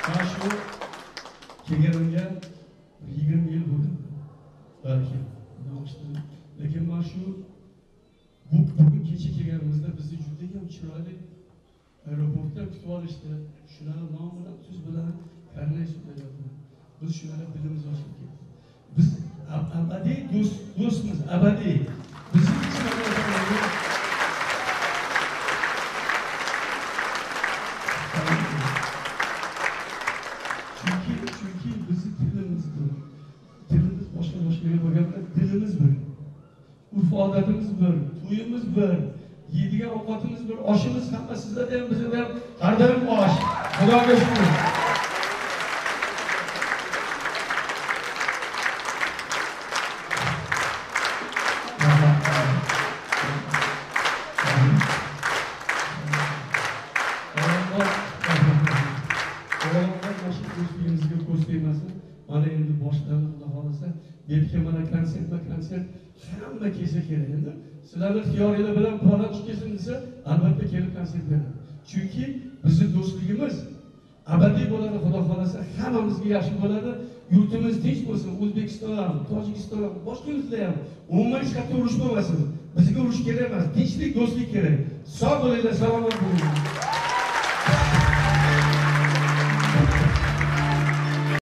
Mana shu kelganimga 20 yil bo'ldi. Balki lekin mana shu bugun kecha kelganimizda bizni juda ham chiroyli aeroportda kutib olishdi. Shularni non bilan, tuz bilan karnay sudlayapti. Biz shularga dilimiz ochilib ketdi. Biz abadiy do'stmiz, abadiy. Bizning chunki bizni tilimiz boshqa bo'lganda dilimiz bir. Urf odatimiz bir, to'yimiz bir, yeydigan ovqatimiz bir, oshimiz hamma sizlarda ham bizda ham har doim osh. Xudoga shukr. Mana endi boshdan Xudo xolasa, belki mana konsert hamma kelsa kerak endi. Sizlarning xiyoringiz bilan palon chiqsin desa, albatta kelib konsert beradi. Chunki bizning do'stligimiz abadiy bo'ladi, Xudo xolasa, hammamizga yaxshi bo'ladi. Yurtimiz tinch bo'lsin, O'zbekiston ham, Tojikiston ham, boshqa yurtlar ham umuman hech qayerda urush bo'lmasin. Bizga urush kerak emas, tinchlik, do'stlik kerak. Sog' bo'linglar, salomat bo'linglar.